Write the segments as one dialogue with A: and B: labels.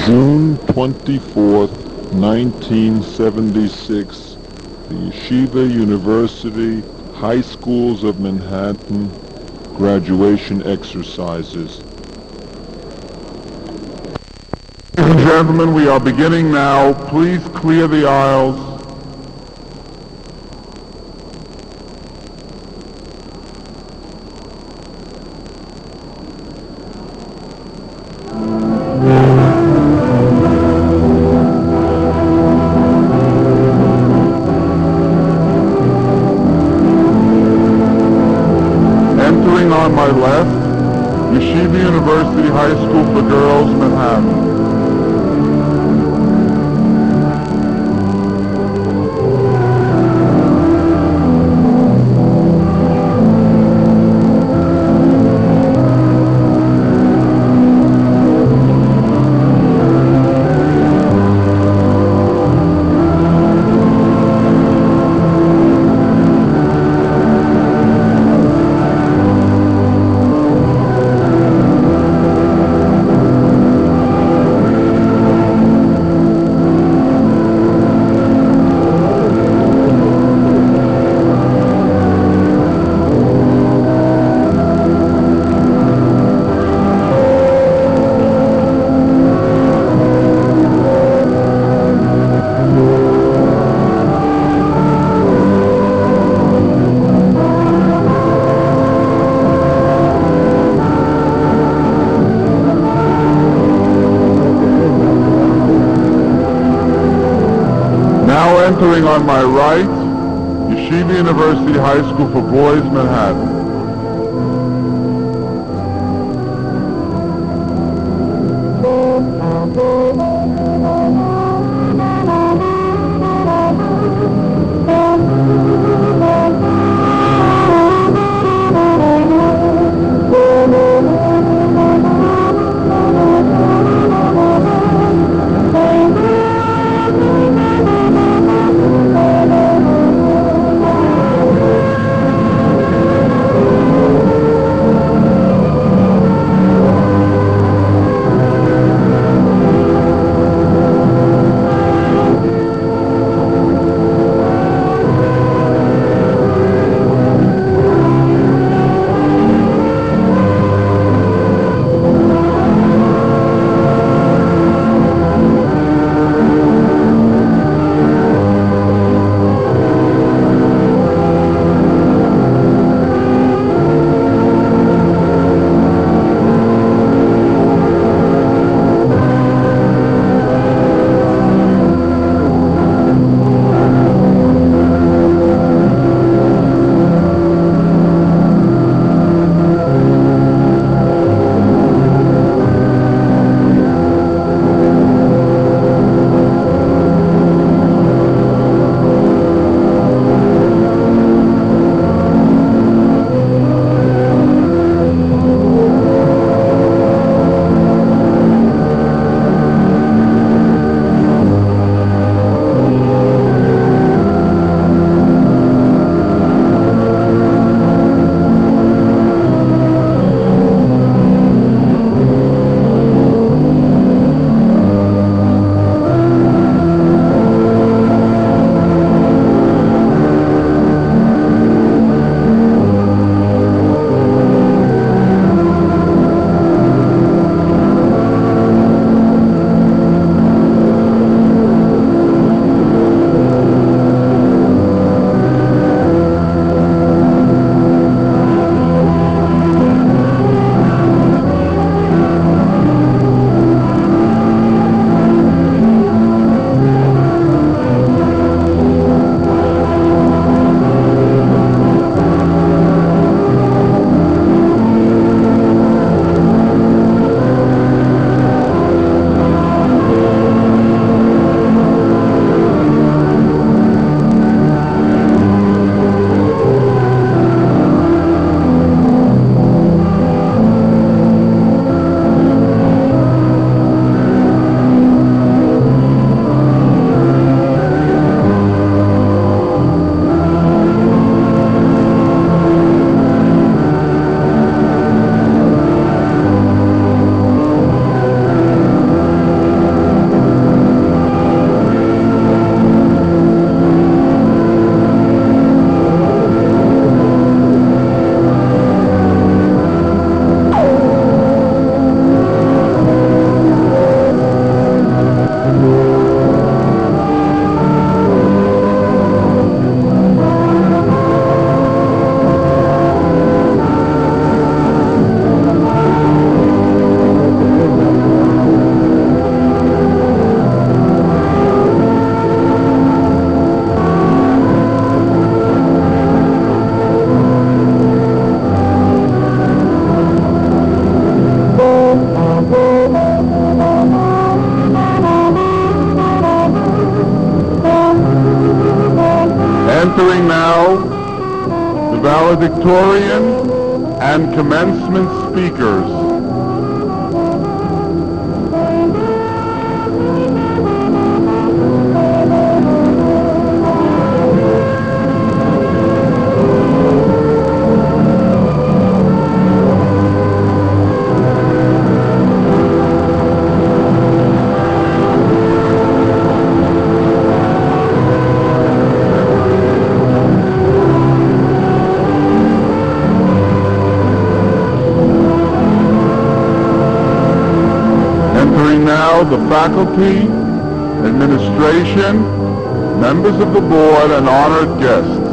A: June 24th, 1976, the Yeshiva University High Schools of Manhattan graduation exercises. Ladies and gentlemen, we are beginning now. Please clear the aisles. On my left, Yeshiva University High School for Girls, Manhattan. Entering on my right, Yeshiva University High School for Boys, Manhattan. valedictorian, and commencement speakers. The faculty, administration, members of the board, and honored guests.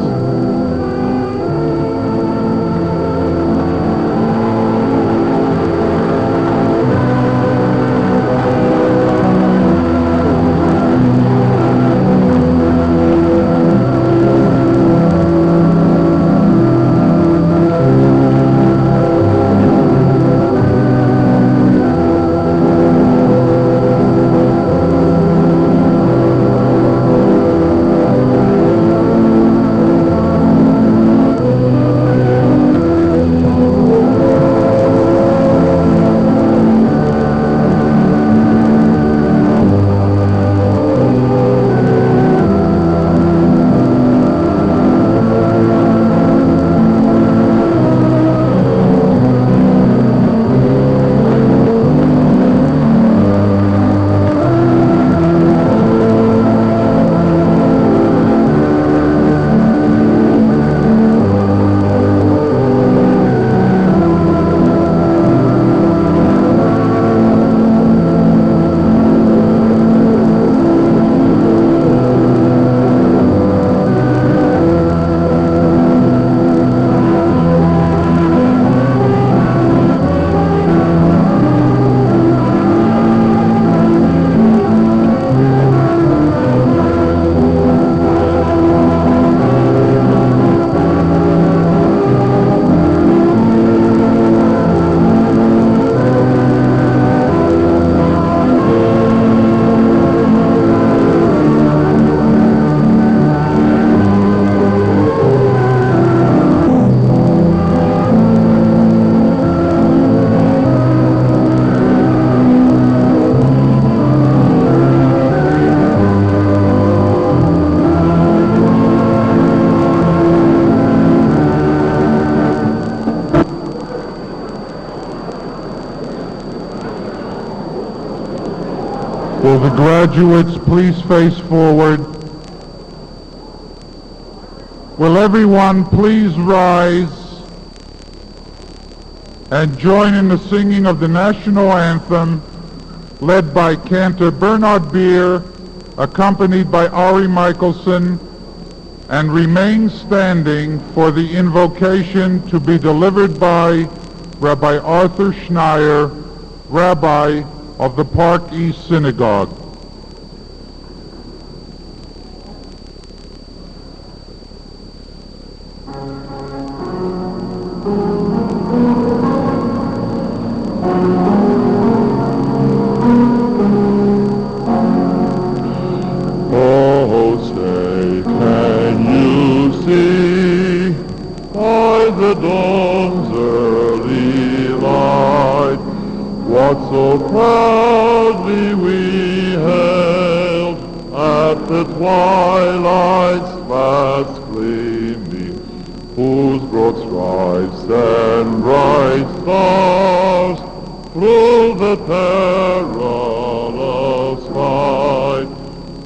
A: Will the graduates please face forward? Will everyone please rise and join in the singing of the national anthem led by Cantor Bernard Beer, accompanied by Ari Michelson, and remain standing for the invocation to be delivered by Rabbi Arthur Schneier, Rabbi of the Park East Synagogue.
B: Oh, say, can you see by the dawn's early light what so proudly we hailed at the twilight's fast gleaming, whose broad stripes and bright stars through the perilous fight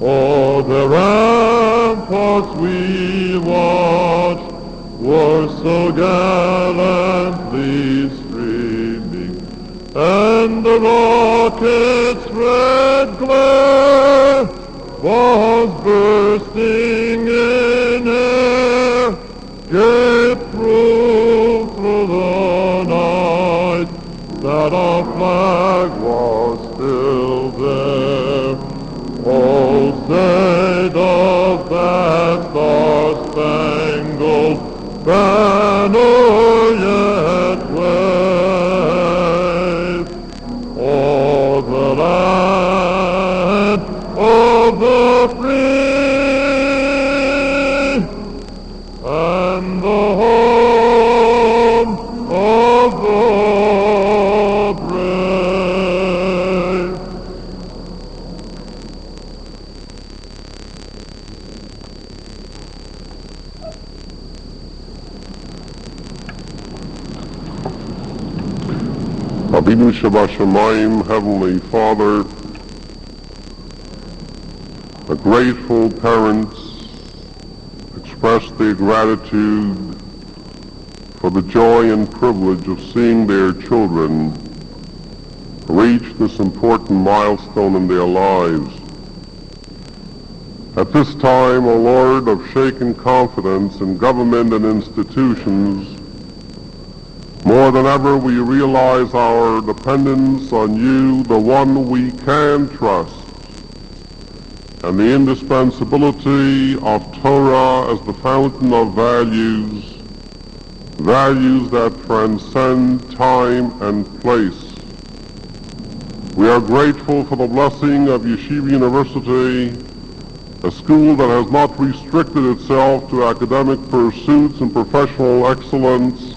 B: o'er the ramparts we watched were so gallantly streaming, and the rocket's red glare was bursting in air, gave proof through the night that our flag was still there. Oh, say does that star-spangled banner yet wave o'er the land of the free and the whole Abinu Shabashamayim, Heavenly Father, the grateful parents express their gratitude for the joy and privilege of seeing their children reach this important milestone in their lives. At this time, O Lord, of shaken confidence in government and institutions, more than ever we realize our dependence on you, the one we can trust, and the indispensability of Torah as the fountain of values, values that transcend time and place. We are grateful for the blessing of Yeshiva University, a school that has not restricted itself to academic pursuits and professional excellence,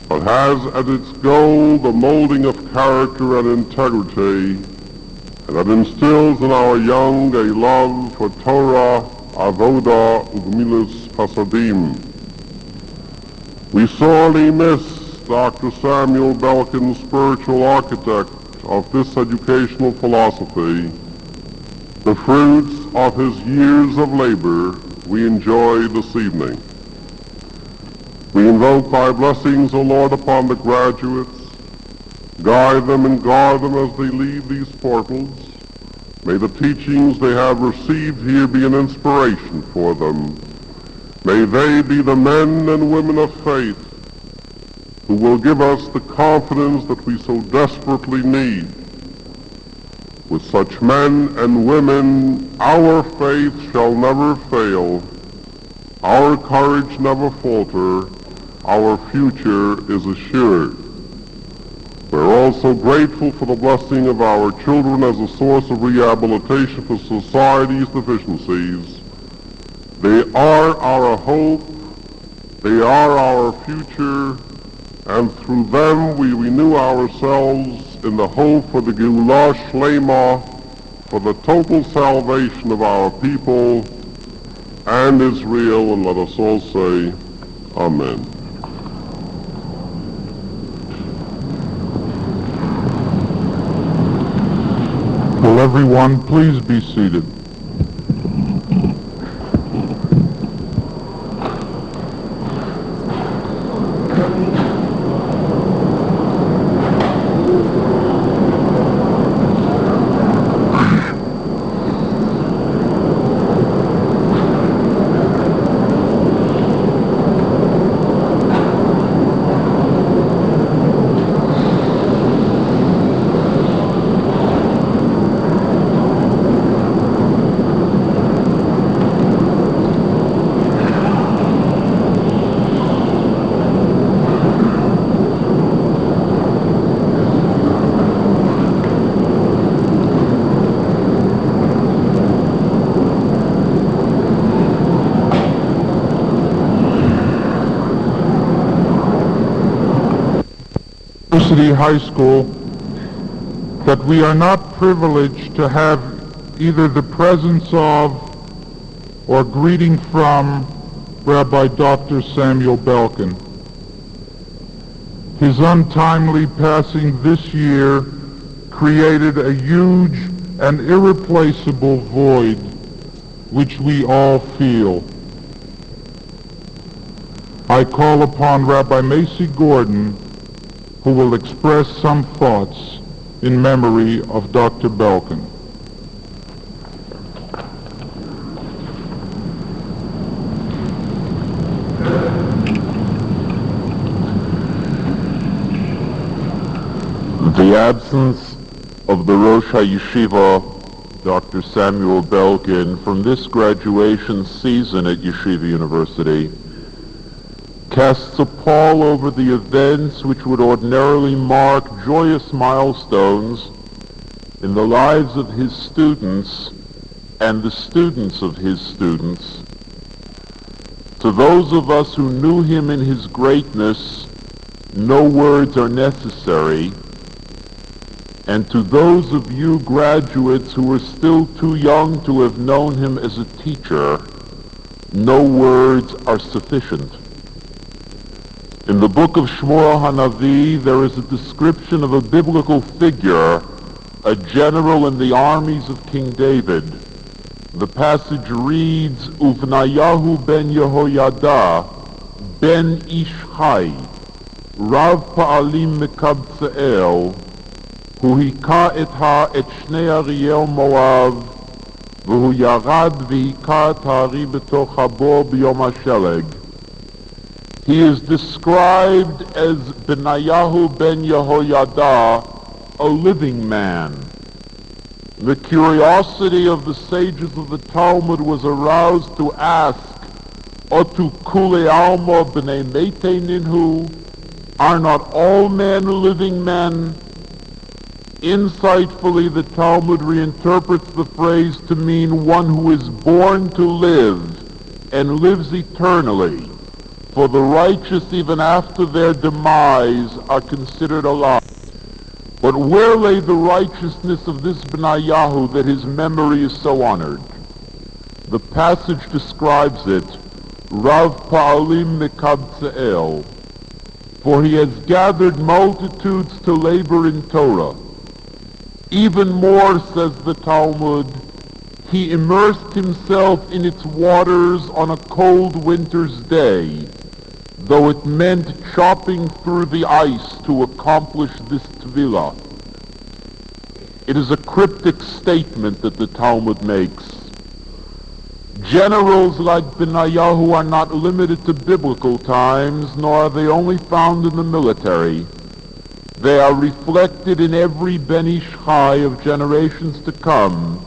B: but has as its goal the molding of character and integrity, and that instills in our young a love for Torah, Avodah, Ugmilas Hasadim. We sorely miss Dr. Samuel Belkin, spiritual architect of this educational philosophy. The fruits of his years of labor we enjoy this evening. We invoke thy blessings, O Lord, upon the graduates. Guide them and guard them as they leave these portals. May the teachings they have received here be an inspiration for them. May they be the men and women of faith who will give us the confidence that we so desperately need. With such men and women, our faith shall never fail, our courage never falter, our future is assured. We're also grateful for the blessing of our children as a source of rehabilitation for society's deficiencies. They are our hope, they are our future, and through them we renew ourselves in the hope for the Geulah Shlema, for the total salvation of our people and Israel, and let us all say, Amen.
A: Will everyone please be seated? High School, that we are not privileged to have either the presence of or greeting from Rabbi Dr. Samuel Belkin. His untimely passing this year created a huge and irreplaceable void which we all feel. I call upon Rabbi Macy Gordon, who will express some thoughts in memory of Dr. Belkin.
C: The absence of the Rosh HaYeshiva, Dr. Samuel Belkin, from this graduation season at Yeshiva University casts a pall over the events which would ordinarily mark joyous milestones in the lives of his students and the students of his students. To those of us who knew him in his greatness, no words are necessary, and to those of you graduates who are still too young to have known him as a teacher, no words are sufficient. In the book of Shmuel Hanavi, there is a description of a biblical figure, a general in the armies of King David. The passage reads, Uvnayahu ben Yehoyada, ben Ishchai, Rav Pa'alim Mekabtze'el, hu hika et Schneier Riel Moav, v'hu yarad v'hika et ha'ari betoch habo b'yom ha'sheleg. He is described as Benayahu ben Yehoyada, a living man. The curiosity of the sages of the Talmud was aroused to ask, Otu kule alma b'nei mete ninhu, are not all men living men? Insightfully, the Talmud reinterprets the phrase to mean one who is born to live and lives eternally. For the righteous, even after their demise, are considered alive. But where lay the righteousness of this Benayahu that his memory is so honored? The passage describes it, Rav Pa'alim Mekabtze'el, for he has gathered multitudes to labor in Torah. Even more, says the Talmud, he immersed himself in its waters on a cold winter's day, though it meant chopping through the ice to accomplish this tevilah. It is a cryptic statement that the Talmud makes. Generals like Benayahu are not limited to biblical times, nor are they only found in the military. They are reflected in every Ben Ishchai of generations to come,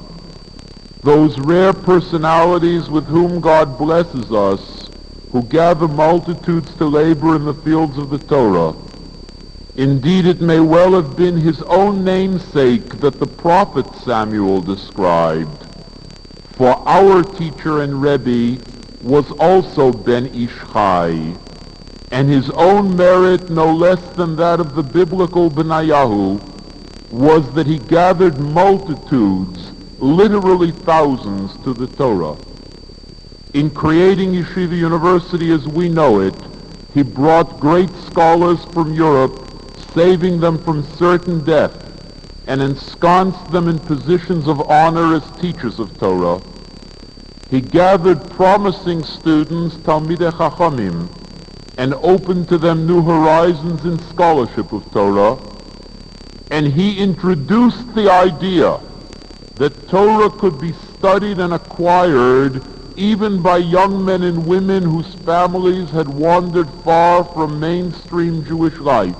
C: those rare personalities with whom God blesses us, who gather multitudes to labor in the fields of the Torah. Indeed, it may well have been his own namesake that the prophet Samuel described. For our teacher and Rabbi was also Ben Ishchai, and his own merit, no less than that of the biblical Benayahu, was that he gathered multitudes, literally thousands, to the Torah. In creating Yeshiva University as we know it, he brought great scholars from Europe, saving them from certain death, and ensconced them in positions of honor as teachers of Torah. He gathered promising students, Talmidei Chachamim, and opened to them new horizons in scholarship of Torah, and he introduced the idea that Torah could be studied and acquired even by young men and women whose families had wandered far from mainstream Jewish life.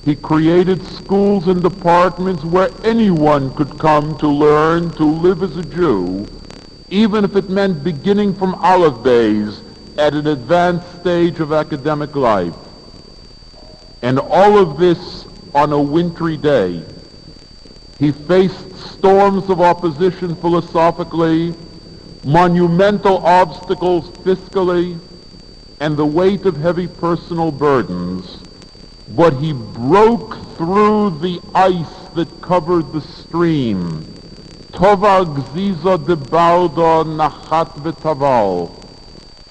C: He created schools and departments where anyone could come to learn to live as a Jew, even if it meant beginning from Aleph Beis at an advanced stage of academic life. And all of this on a wintry day. He faced storms of opposition philosophically, monumental obstacles fiscally, and the weight of heavy personal burdens. But he broke through the ice that covered the stream. Tova gziza de bauda nachat v'taval.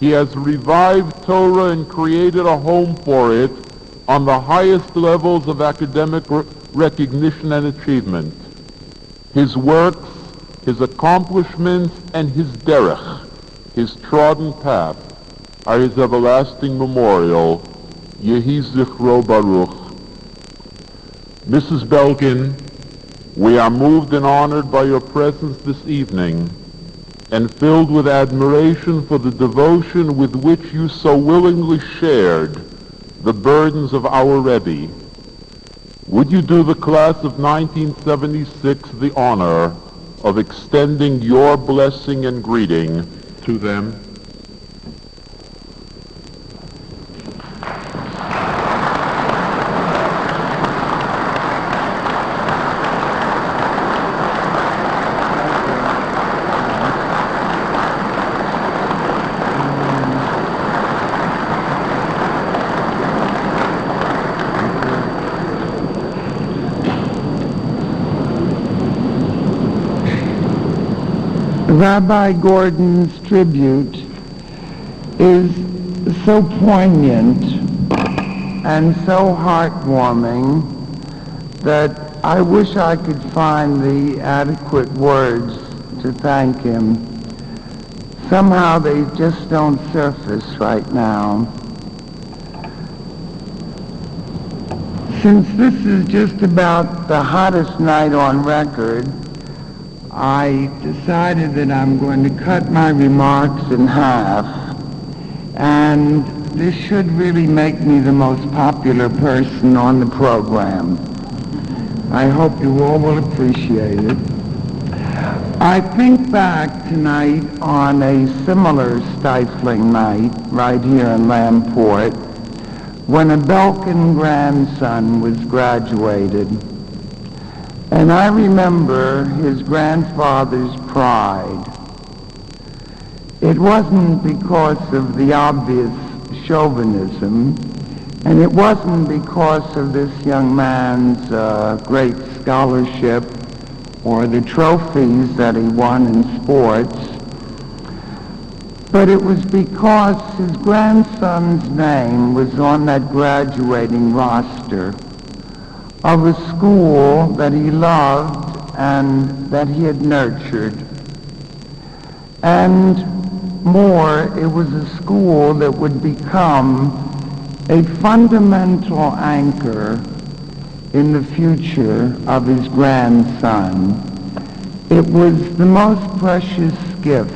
C: He has revived Torah and created a home for it on the highest levels of academic recognition and achievement. His works, his accomplishments, and his derech, his trodden path, are his everlasting memorial. Yehi zichro baruch. Mrs. Belkin, we are moved and honored by your presence this evening, and filled with admiration for the devotion with which you so willingly shared the burdens of our Rebbe. Would you do the class of 1976 the honor of extending your blessing and greeting to them?
D: Rabbi Gordon's tribute is so poignant and so heartwarming that I wish I could find the adequate words to thank him. Somehow they just don't surface right now. Since this is just about the hottest night on record, I decided that I'm going to cut my remarks in half, and this should really make me the most popular person on the program. I hope you all will appreciate it. I think back tonight on a similar stifling night right here in Lamport when a Belkin grandson was graduated. And I remember his grandfather's pride. It wasn't because of the obvious chauvinism, and it wasn't because of this young man's great scholarship or the trophies that he won in sports, but it was because his grandson's name was on that graduating roster of a school that he loved and that he had nurtured. And more, it was a school that would become a fundamental anchor in the future of his grandson. It was the most precious gift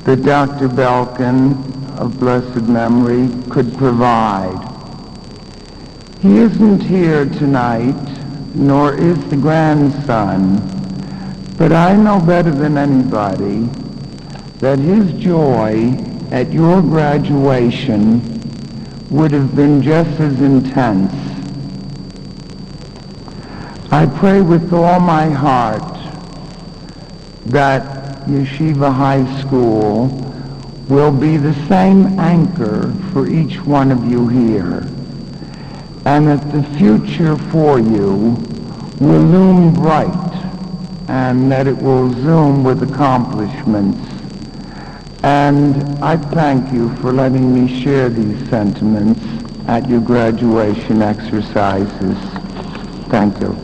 D: that Dr. Belkin, of blessed memory, could provide. He isn't here tonight, nor is the grandson, but I know better than anybody that his joy at your graduation would have been just as intense. I pray with all my heart that Yeshiva High School will be the same anchor for each one of you here, and that the future for you will loom bright, and that it will zoom with accomplishments. And I thank you for letting me share these sentiments at your graduation exercises. Thank you.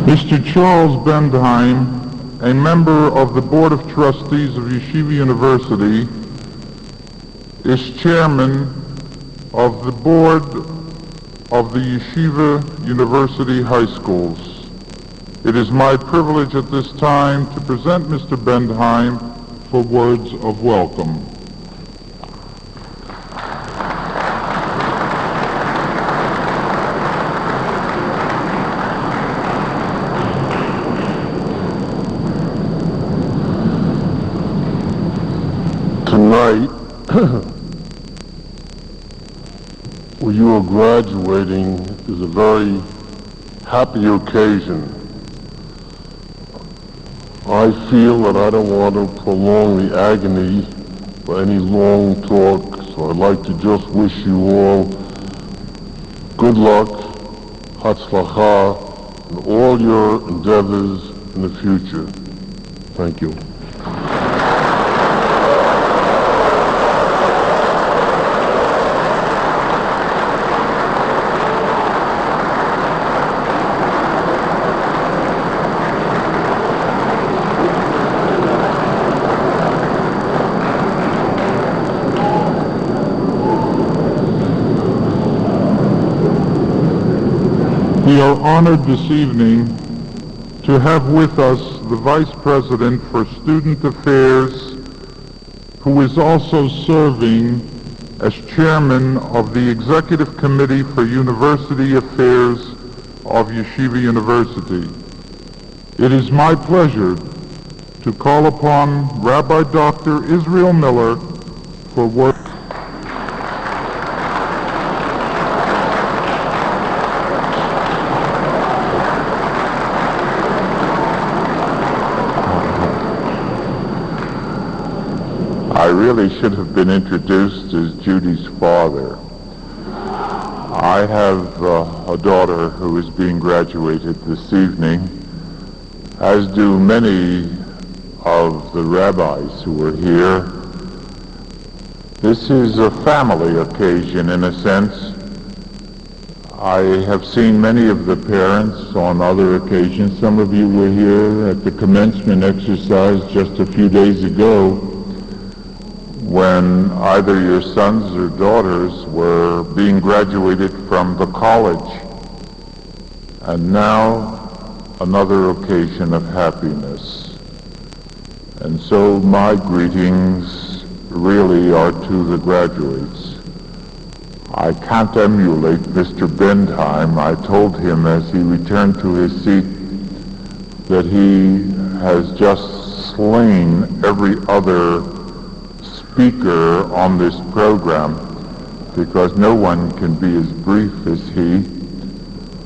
A: Mr. Charles Bendheim, a member of the Board of Trustees of Yeshiva University, is chairman of the Board of the Yeshiva University High Schools. It is my privilege at this time to present Mr. Bendheim for words of welcome.
B: Tonight, when you are graduating, is a very happy occasion. I feel that I don't want to prolong the agony by any long talk, so I'd like to just wish you all good luck, hatzlacha, in all your endeavors in the future. Thank you.
A: We are honored this evening to have with us the Vice President for Student Affairs, who is also serving as Chairman of the Executive Committee for University Affairs of Yeshiva University. It is my pleasure to call upon Rabbi Dr. Israel Miller for work.
C: I really should have been introduced as Judy's father. I have a daughter who is being graduated this evening, as do many of the rabbis who are here. This is a family occasion in a sense. I have seen many of the parents on other occasions. Some of you were here at the commencement exercise just a few days ago when either your sons or daughters were being graduated from the college. And now another occasion of happiness. And so my greetings really are to the graduates. I can't emulate Mr. Bendheim. I told him as he returned to his seat that he has just slain every other speaker on this program, because no one can be as brief as he,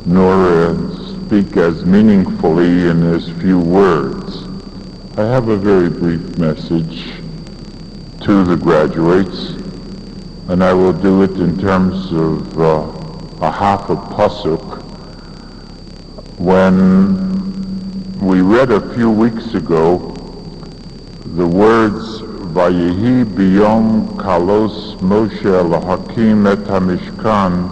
C: nor speak as meaningfully in as few words. I have a very brief message to the graduates, and I will do it in terms of a half a pasuk. When we read a few weeks ago the words Vayehi biyom kalos Moshe lahakim et hamishkan,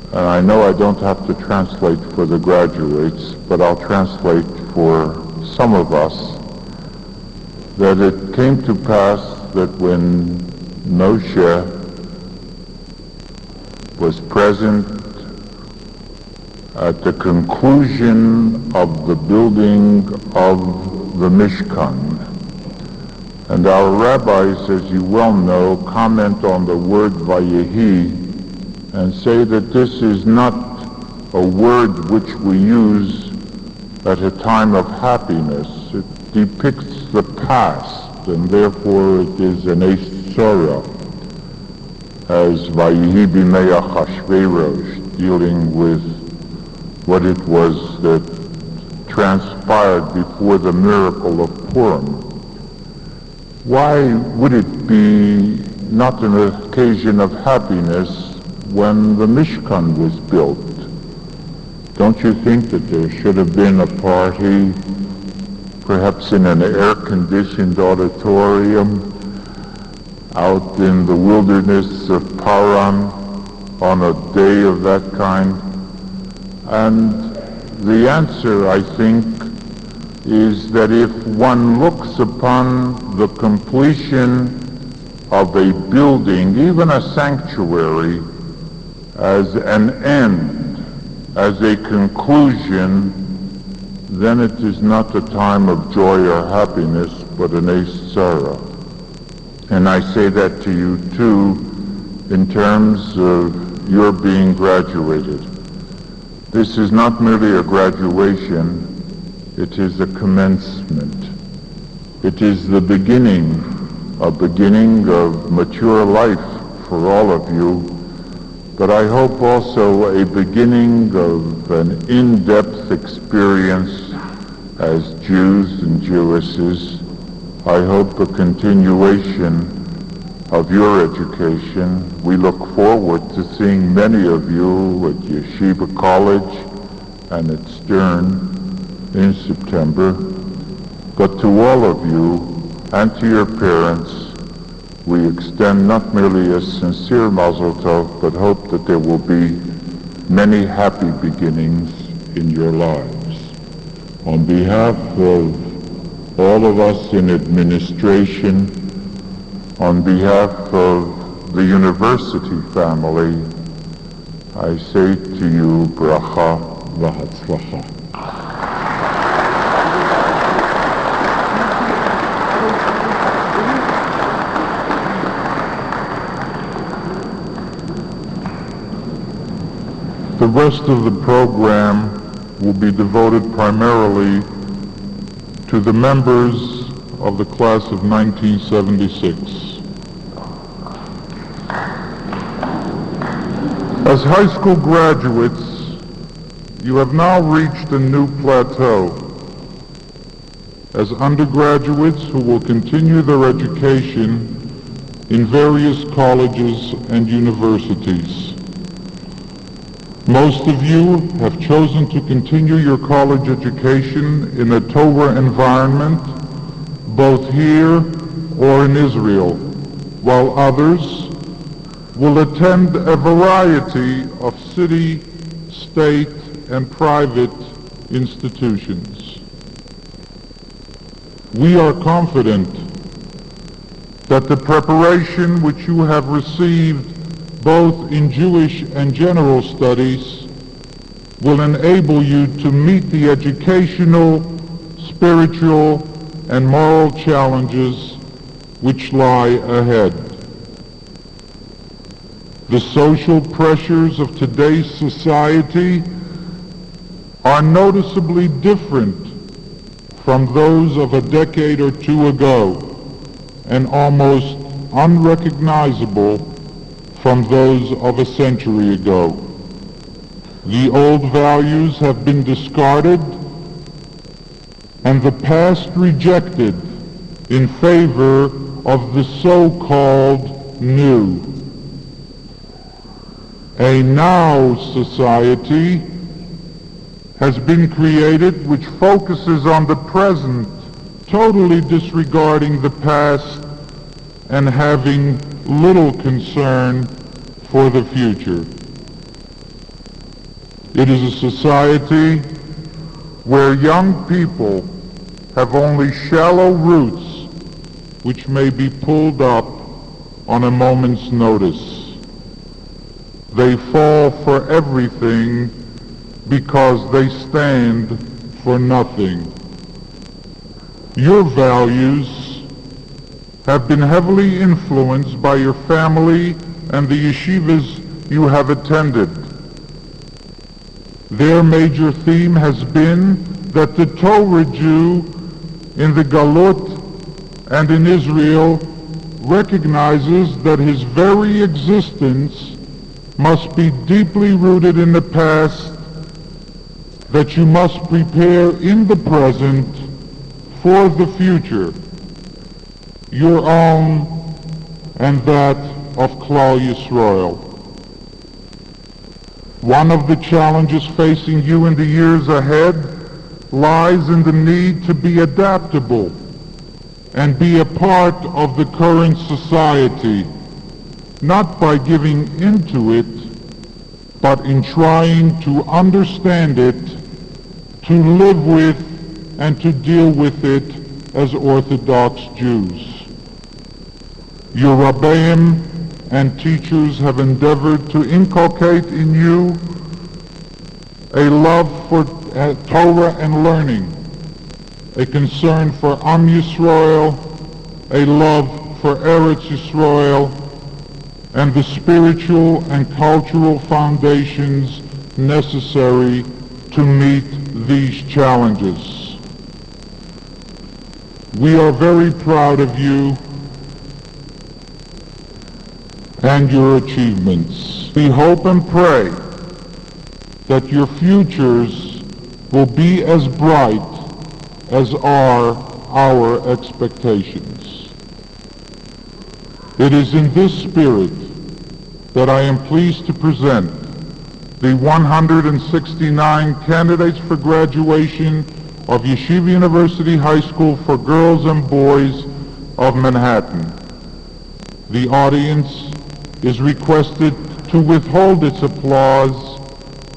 C: and I know I don't have to translate for the graduates, but I'll translate for some of us, that it came to pass that when Moshe was present at the conclusion of the building of the Mishkan. And our rabbis, as you well know, comment on the word Vayehi and say that this is not a word which we use at a time of happiness. It depicts the past, and therefore it is an Sorah, as Vayehi b'mei Achashverosh, dealing with what it was that transpired before the miracle of Purim. Why would it be not an occasion of happiness when the Mishkan was built? Don't you think that there should have been a party, perhaps in an air-conditioned auditorium, out in the wilderness of Paran on a day of that kind? And the answer, I think, is that if one looks upon the completion of a building, even a sanctuary, as an end, as a conclusion, then it is not a time of joy or happiness, but an Sarah. And I say that to you too, in terms of your being graduated. This is not merely a graduation, it is a commencement. It is the beginning of mature life for all of you, but I hope also a beginning of an in-depth experience as Jews and Jewesses. I hope a continuation of your education. We look forward to seeing many of you at Yeshiva College and at Stern in September. But to all of you and to your parents, we extend not merely a sincere mazel tov, but hope that there will be many happy beginnings in your lives. On behalf of all of us in administration, on behalf of the university family, I say to you, bracha v'hatzlacha. The rest of the program will be devoted primarily to the members of the class of 1976. As high school graduates, you have now reached a new plateau,
A: as undergraduates who will continue their education in various colleges and universities. Most of you have chosen to continue your college education in a Torah environment, both here or in Israel, while others will attend a variety of city, state, and private institutions. We are confident that the preparation which you have received both in Jewish and general studies will enable you to meet the educational, spiritual, and moral challenges which lie ahead. The social pressures of today's society are noticeably different from those of a decade or two ago, and almost unrecognizable from those of a century ago. The old values have been discarded and the past rejected in favor of the so-called new. A now society has been created which focuses on the present, totally disregarding the past and having little concern for the future. It is a society where young people have only shallow roots which may be pulled up on a moment's notice. They fall for everything because they stand for nothing. Your values have been heavily influenced by your family and the yeshivas you have attended. Their major theme has been that the Torah Jew in the Galut and in Israel recognizes that his very existence must be deeply rooted in the past, that you must prepare in the present for the future, your own and that of Klal Yisrael. One of the challenges facing you in the years ahead lies in the need to be adaptable and be a part of the current society, not by giving into it, but in trying to understand it, to live with and to deal with it as Orthodox Jews. Your Rabbeim and teachers have endeavored to inculcate in you a love for Torah and learning, a concern for Am Yisrael, a love for Eretz Yisrael, and the spiritual and cultural foundations necessary to meet these challenges. We are very proud of you and your achievements. We hope and pray that your futures will be as bright as are our expectations. It is in this spirit that I am pleased to present the 169 candidates for graduation of Yeshiva University High School for Girls and Boys of Manhattan. The audience is requested to withhold its applause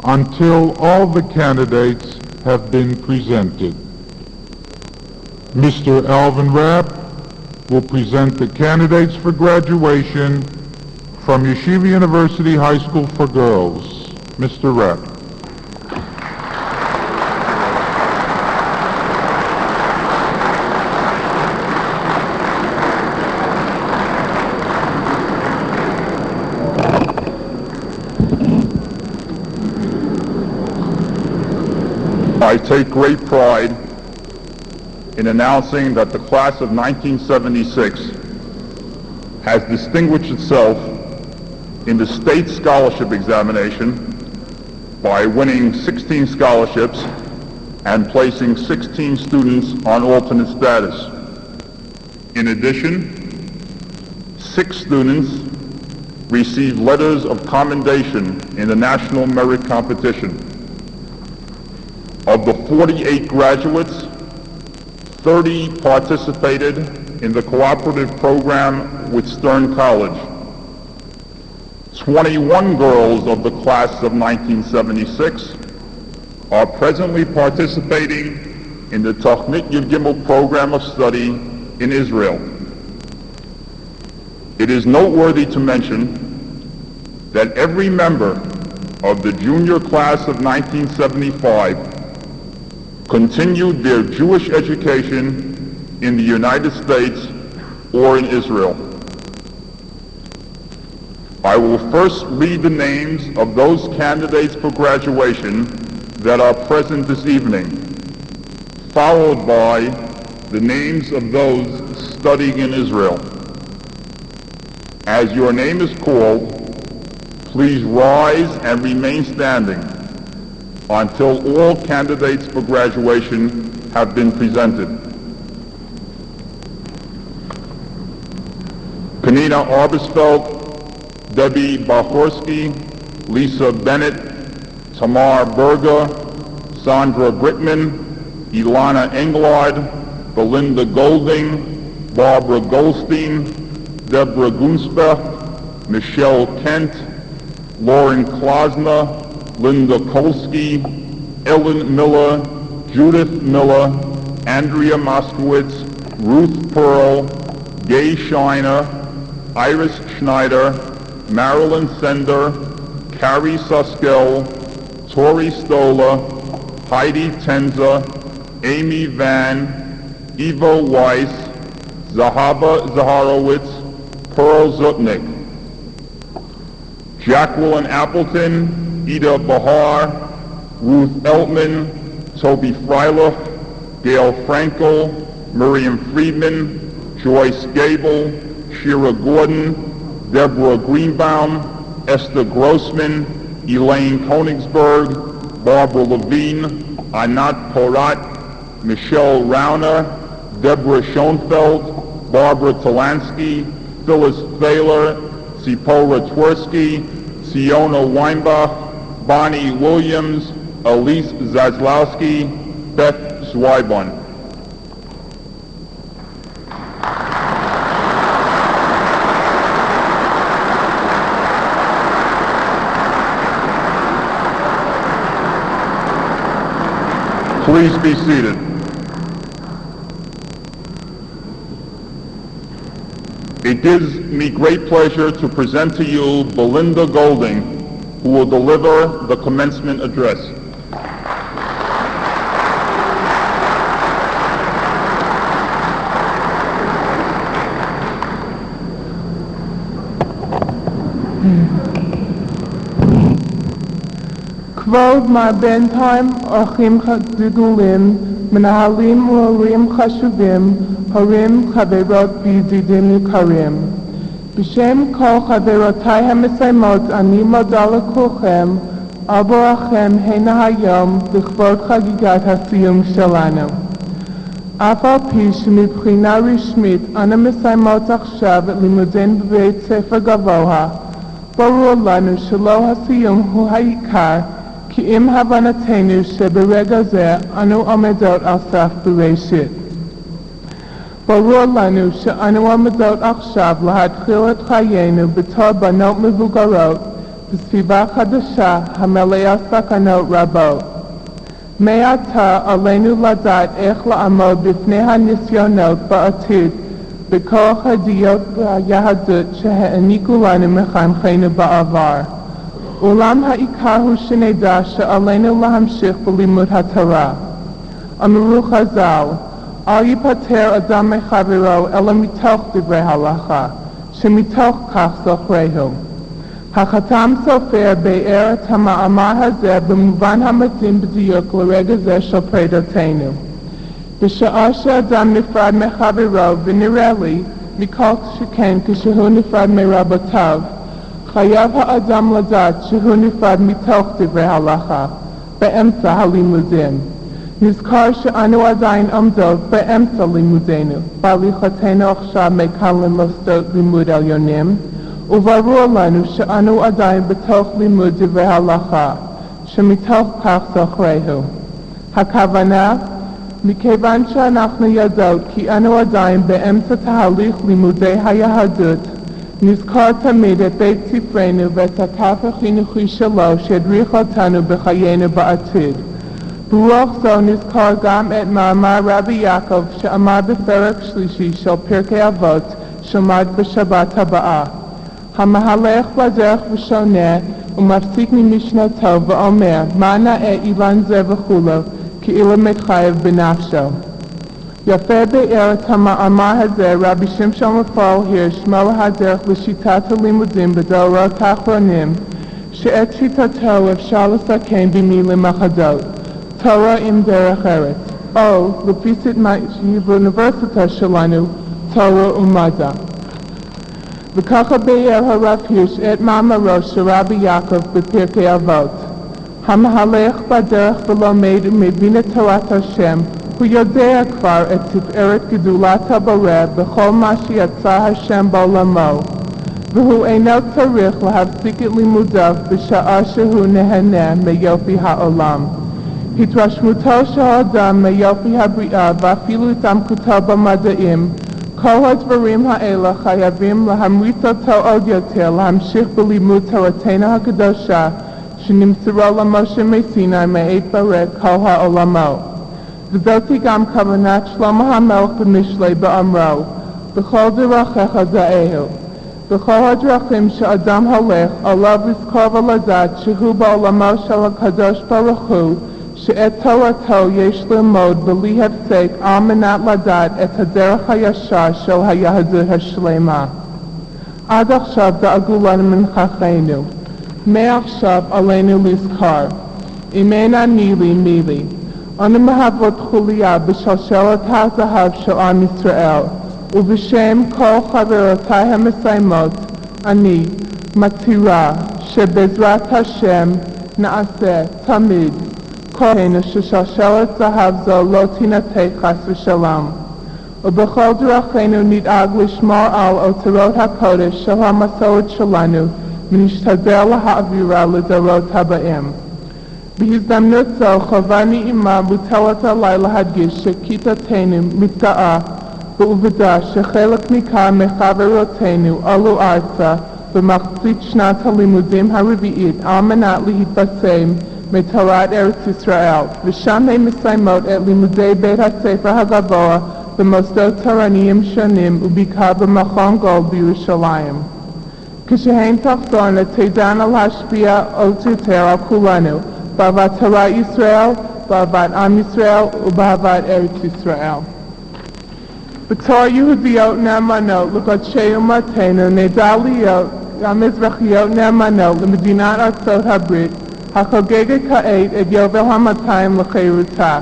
A: until all the candidates have been presented. Mr. Alvin Rapp will present the candidates for graduation from Yeshiva University High School for Girls. Mr. Rapp.
E: I take great pride in announcing that the class of 1976 has distinguished itself in the state scholarship examination by winning 16 scholarships and placing 16 students on alternate status. In addition, 6 students received letters of commendation in the National Merit Competition. Of the 48 graduates, 30 participated in the cooperative program with Stern College. 21 girls of the class of 1976 are presently participating in the Tachnit Yud Gimel program of study in Israel. It is noteworthy to mention that every member of the junior class of 1975 continued their Jewish education in the United States or in Israel. I will first read the names of those candidates for graduation that are present this evening, followed by the names of those studying in Israel. As your name is called, please rise and remain standing until all candidates for graduation have been presented. Penina Arbesfeld, Debbie Bachorsky, Lisa Bennett, Tamar Berger, Sandra Brickman, Ilana Englard, Belinda Golding, Barbara Goldstein, Deborah Gunsbach, Michelle Kent, Lauren Klosner, Linda Kolsky, Ellen Miller, Judith Miller, Andrea Moskowitz, Ruth Pearl, Gay Shiner, Iris Schneider, Marilyn Sender, Carrie Suskel, Tori Stoller, Heidi Tenza, Amy Van, Ivo Weiss, Zahaba Zaharowitz, Pearl Zutnik, Jacqueline Appleton, Ida Bahar, Ruth Eltman, Toby Freilich, Gail Frankel, Miriam Friedman, Joyce Gable, Shira Gordon, Deborah Greenbaum, Esther Grossman, Elaine Konigsberg, Barbara Levine, Anat Porat, Michelle Rauner, Deborah Schoenfeld, Barbara Talansky, Phyllis Thaler, Sipora Twersky, Siona Weinbach, Bonnie Williams, Elise Zaslowski, Beth Zweiborn. Please be seated. It gives me great pleasure to present to you Belinda Golding, who will deliver the commencement address.
F: כבוד מר בנדהיים, אורחים גדולים, מנהלים והורים חשובים, הורים, חברות וידידים יקרים. בשם כל חברותיי המסיימות אני מודה לכולכם על בואכם הנה היום לכבוד חגיגת הסיום שלנו. אף על פי שמבחינה רשמית אנו מסיימות עכשיו את לימודינו בבית ספר גבוה, ברור לנו שלא הסיום הוא העיקר, כי עם הבנתנו שברגע זה אנו עומדות על סף בראשית. ברור לנו שאנו עומדות עכשיו להתחיל את חיינו בתור בנות מבוגרות בסביבה חדשה המלאה סכנות רבות. מעתה עלינו לדעת איך לעמוד בפני הניסיונות בעתיד בכוח הדעות והיהדות שהעניקו לנו מחנכינו בעבר. אולם העיקר הוא שנדע שעלינו להמשיך בלימוד התורה. אמרו חז"ל, אל ייפטר אדם מחברו אלא מתוך דברי הלכה, שמתוך כך זוכרהו. החתם סופר ביאר את המאמר הזה במובן המתאים בדיוק לרגע זה של פרידתנו. בשעה שאדם נפרד מחברו, ונראה לי, מכל שכן כשהוא נפרד מרבותיו, חייב האדם לדעת שהוא נפרד מתוך דברי הלכה, באמצע הלימודים. נזכר שאנו עדיין עומדות באמצע לימודנו, בהליכתנו עכשיו מכאן למוסדות לימוד עליונים, וברור לנו שאנו עדיין בתוך לימוד דברי הלכה, שמתוך כך זוכרהו. הכוונה, מכיוון שאנחנו יודעות כי אנו עדיין באמצע תהליך לימודי היהדות, נזכור תמיד את בית ספרנו ואת הקו החינוכי שלו שהדריך אותנו בחיינו בעתיד. ברוח זו נזכור גם את מאמר רבי יעקב שאמר בפרק שלישי של פרקי אבות שלמד בשבת הבאה. המהלך בדרך ושונה ומפסיק ממשנתו ואומר מה נאה אילן זה וכולו כאילו מתחייב בנפשו. יפה באר את המאמר הזה רבי שמשון רפאל הירש מורה הדרך לשיטת הלימודים בדורות האחרונים שאת שיטתו אפשר לסכם במילים אחדות. תורה עם דרך ארץ, או לפי באוניברסיטה שלנו, תורה ומדע. וככה באר הרב הירש את מאמרו של רבי יעקב בפרקי אבות. המהלך בדרך ולומד ומבין את תורת השם, הוא יודע כבר את תפארת גדולת הבורא בכל מה שיצא השם בעולמו, והוא אינו צריך להפסיק את לימודיו בשעה שהוא נהנה מיופי העולם. התרשמותו של האדם מיופי הבריאה ואפילו התעמקותו במדעים, כל הדברים האלה חייבים להמריץ אותו עוד יותר להמשיך בלימוד תורתנו הקדושה שנמסרו למשה מסיני מעת ברא כל העולמות. וזאתי גם כוונת שלמה המלך במשלי באמרו, בכל דרכיך דאהו. בכל הדרכים שאדם הולך, עליו לזכור ולדעת שהוא בעולמו של הקדוש ברוך הוא, שאת תורתו יש ללמוד בלי הפסק על מנת לדעת את הדרך הישר של היהדות השלמה. עד עכשיו דאגו לנו מנכחינו. מעכשיו עלינו לזכור. אם אין אני לי מי לי. אנו מהוות חוליה בשלשלת הזהב של עם ישראל, ובשם כל חברותיי המסיימות, אני מצהירה שבעזרת השם נעשה תמיד כהנה ששלשלת זהב זו לא תינתק חס ושלום. ובכל דרכינו נדאג לשמור על אותרות הקודש של המסורת שלנו ונשתדל להעבירה לדורות הבאים. בהזדמנות זו חובה נעימה מוטלת עלי להדגיש שכיתתנו מתגאה בעובדה שחלק ניכר מחברותינו עלו ארצה במחצית שנת הלימודים הרביעית על מנת להתבשם מתורת ארץ ישראל, ושם הן מסיימות את לימודי בית הספר הגבוה במוסדות תורניים שונים ובעיקר במכון גולד בירושלים. כשהן תחזורנה תדענה להשפיע עוד יותר על כולנו באהבת תורת ישראל, באהבת עם ישראל ובאהבת ארץ ישראל. בתור יהודיות נאמנות לקודשי אומתנו נדע להיות גם אזרחיות נאמנות למדינת ארצות הברית החוגגת כעת את יובל ה-200 לחירותה.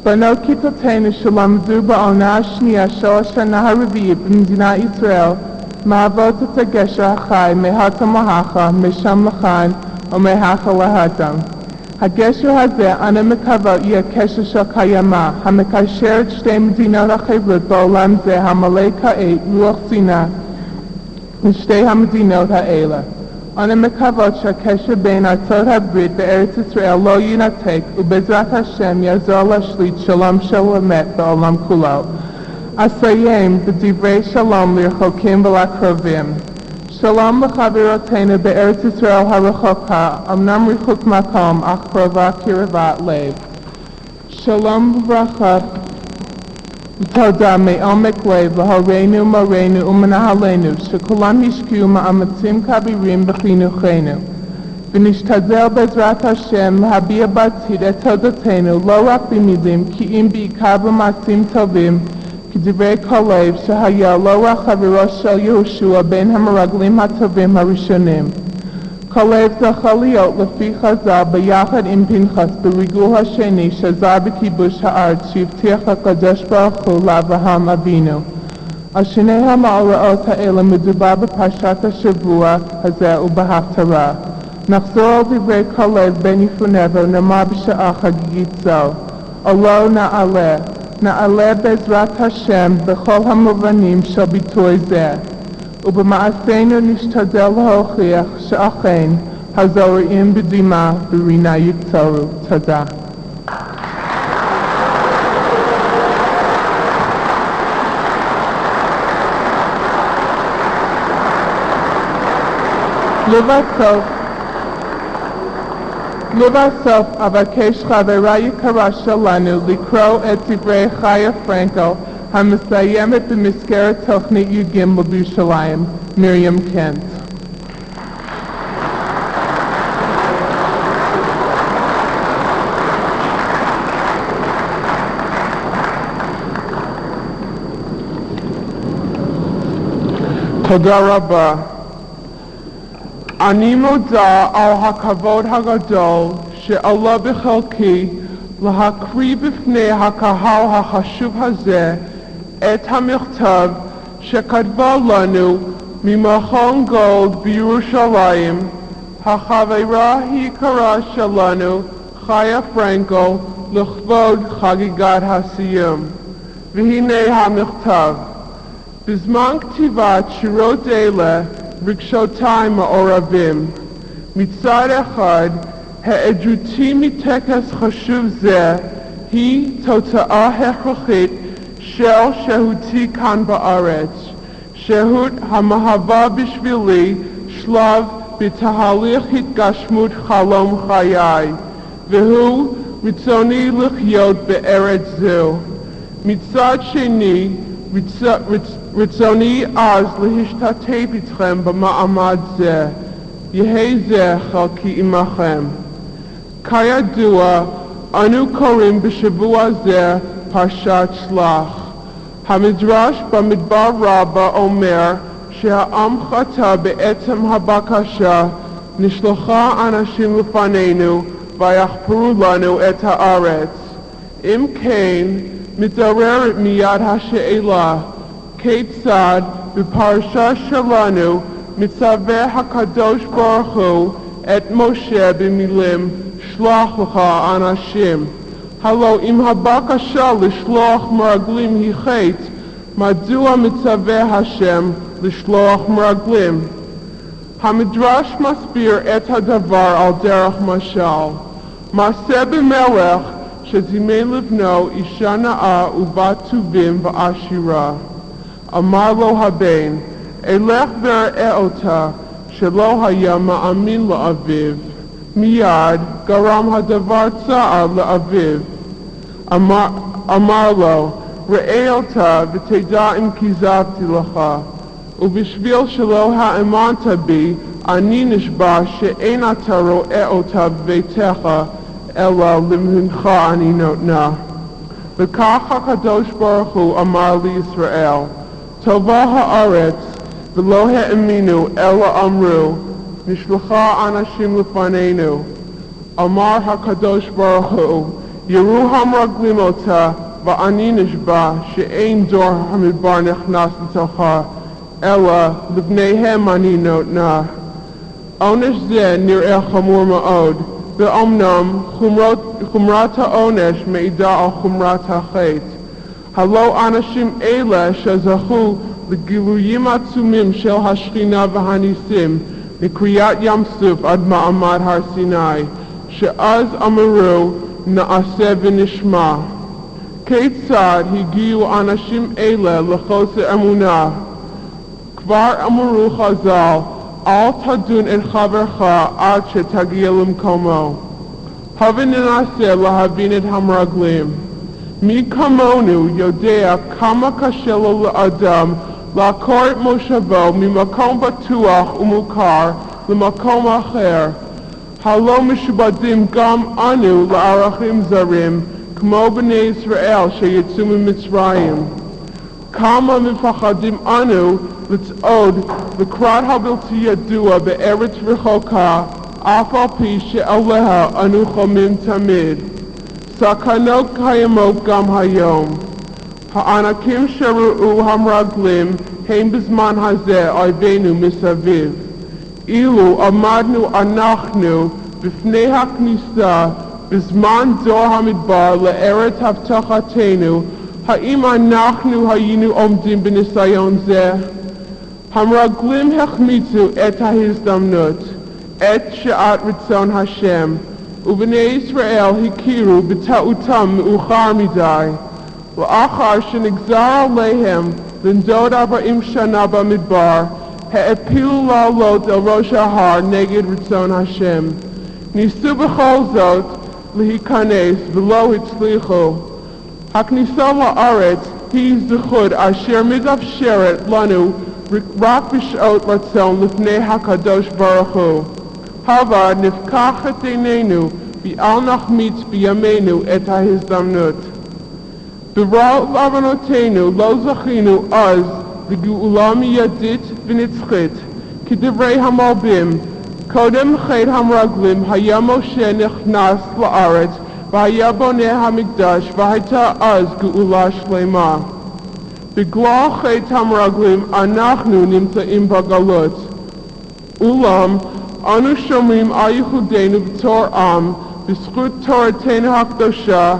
F: בנות כיתותינו שלמדו בעונה השנייה של השנה הרביעית במדינת ישראל מהוות את הגשר החי מהתם להכה, משם לכאן ומהכה להתם. הגשר הזה אנו מקוות יהיה קשר של קיימה, המקשר את שתי מדינות אחרות בעולם זה המלא כעת רוח שנאה לשתי המדינות האלה. אנו מקוות שהקשר בין ארצות הברית וארץ ישראל לא ינתק ובעזרת השם יעזור להשליט שלום של אמת בעולם כולו. אסיים בדברי שלום לרחוקים ולקרובים. שלום לחברותינו בארץ ישראל הרחוקה, אמנם רחוק מקום, אך קרובה קרבת לב. שלום וברכה ותודה מעומק לב להורינו, מורינו ומנהלינו, שכולם השקיעו מאמצים כבירים בחינוכנו. ונשתדל בעזרת השם להביע בעתיד את תודתנו לא רק במילים, כי אם בעיקר במעשים טובים, כדברי כל לב שהיה לא רק חברו של יהושע בין המרגלים הטובים הראשונים. כל לב זכה להיות לפי חז"ל ביחד עם פנחס בריגול השני שזר בכיבוש הארץ שהבטיח הקדוש ברוך הוא לאברהם אבינו. על שני המאורעות האלה מדובר בפרשת השבוע הזה ובהפטרה. נחזור על דברי כל לב בן יפונה ונאמר בשעה חגיגית זו. Alo na'ale bezrat Hashem b'chol hamovanim shel bitoy zeh. ובמעשינו נשתדל להוכיח שאכן הזורעים בדמעה ברינה יקצרו. תודה. לבסוף אבקש חברה יקרה שלנו לקרוא את דברי חיה פרנקל המסיימת במסגרת תוכנית י"ג בירושלים, מרים קנט. תודה רבה. אני מודה על הכבוד הגדול שעלה בחלקי להקריא בפני הקהל החשוב הזה את המכתב שכתבה לנו ממכון גולד בירושלים החברה היקרה שלנו חיה פרנקל לכבוד חגיגת הסיום. והנה המכתב. בזמן כתיבת שירות אלה רגשותיי מעורבים. מצד אחד, העדותי מטקס חשוב זה היא תוצאה הכרחית של שהותי כאן בארץ, שהות המהווה בשבילי שלב בתהליך התגשמות חלום חיי, והוא רצוני לחיות בארץ זו. מצד שני, רצוני אז להשתתף איתכם במעמד זה. יהי זה חלקי עמכם. כידוע, אנו קוראים בשבוע זה פרשת שלח. המדרש במדבר רבה אומר שהעם חטא בעצם הבקשה, נשלחה אנשים לפנינו ויחפרו לנו את הארץ. אם כן, מתעוררת מיד השאלה, כיצד בפרשה שלנו מצווה הקדוש ברוך הוא את משה במילים שלח לך אנשים. הלא אם הבקשה לשלוח מרגלים היא חטא, מדוע מצווה השם לשלוח מרגלים? המדרש מסביר את הדבר על דרך משל. מעשה במלך שזימן לבנו אישה נאה ובת טובים ועשירה. אמר לו הבן, אלך וראה אותה, שלא היה מאמין לאביו. מיד גרם הדבר צער לאביו. אמר לו, ראה אותה ותדע אם כיזבתי לך. ובשביל שלא האמנת בי, אני נשבע שאין אתה רואה אותה בביתך, אלא למהנך אני נותנה. וכך הקדוש ברוך הוא אמר לישראל, טובה הארץ, ולא האמינו, אלא אמרו, נשלחה אנשים לפנינו. אמר הקדוש ברוך הוא, יראו המרגלים אותה, ואני נשבע שאין דור המדבר נכנס לתוכה, אלא לבניהם אני נותנה. עונש זה נראה חמור מאוד, ואומנם חומרת העונש מעידה על חומרת החטא. הלא אנשים אלה שזכו לגילויים עצומים של השכינה והניסים מקריאת ים סוף עד מעמד הר סיני, שאז אמרו נעשה ונשמע. כיצד הגיעו אנשים אלה לחוסר אמונה? כבר אמרו חז"ל, אל תדון את חברך עד שתגיע למקומו. הבה ננסה להבין את המרגלים. מי כמונו יודע כמה קשה לו לאדם לעקור את מושבו ממקום בטוח ומוכר למקום אחר. הלא משובדים גם אנו לערכים זרים, כמו בני ישראל שיצאו ממצרים. כמה מפחדים אנו לצעוד לקראת הבלתי ידוע בארץ רחוקה, אף על פי שעליה אנו חולמים תמיד. סכנות קיימות גם היום. הענקים שראו המרגלים הם בזמן הזה אויבינו מסביב. אילו עמדנו אנחנו בפני הכניסה בזמן דור המדבר לארץ הבטחתנו, האם אנחנו היינו עומדים בניסיון זה? המרגלים החמיצו את ההזדמנות, את שעת רצון השם, ובני ישראל הכירו בטעותם מאוחר מדי, לאחר שנגזר עליהם לנדוד 40 שנה במדבר, העפילו לעלות אל ראש ההר נגד רצון השם. ניסו בכל זאת להיכנס ולא הצליחו. הכניסה לארץ היא זכות אשר מתאפשרת לנו רק בשעות רצון לפני הקדוש ברוך הוא. הבה נפקח את עינינו ואל נחמיץ בימינו את ההזדמנות. ברוב עוונותינו לא זכינו אז לגאולה מיידית ונצחית, כדברי המלבים. קודם חטא המרגלים היה משה נכנס לארץ והיה בונה המקדש והייתה אז גאולה שלמה. בגלל חטא המרגלים אנחנו נמצאים בגלות. אולם אנו שומרים על ייחודנו בתור עם בזכות תורתנו הקדושה.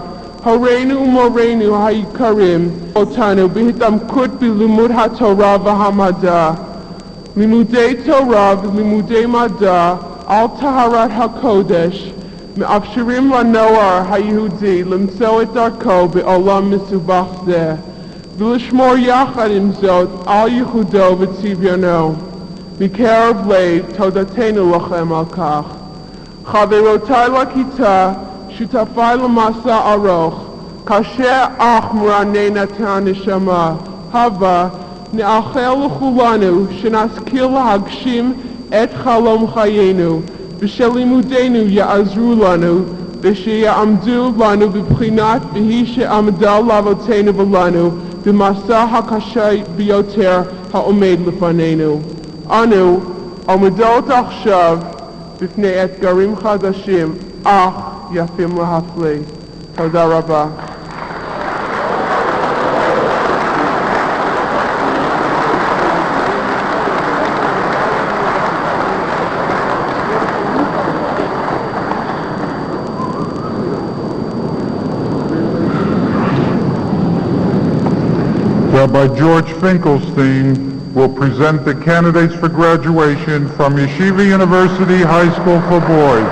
F: הורינו ומורינו היקרים אותנו בהתעמקות בלימוד התורה והמדע. לימודי תורה ולימודי מדע על טהרת הקודש מאפשרים לנוער היהודי למצוא את דרכו בעולם מסובך זה ולשמור יחד עם זאת על ייחודו וצביונו. מקרב לב תודתנו לכם על כך. חברותיי לכיתה, שותפיי למסע ארוך, קשה אך מרנן את הנשמה. הבה נאחל לכולנו שנשכיל להגשים את חלום חיינו, ושלימודינו יעזרו לנו, ושיעמדו לנו בבחינת והיא שעמדה לאבותינו ולנו במסע הקשה ביותר העומד לפנינו. אנו עומדות עכשיו בפני אתגרים חדשים, אך יפים להפליא. תודה רבה.
A: Rabbi George Finkelstein will present the candidates for graduation from Yeshiva University High School for Boys.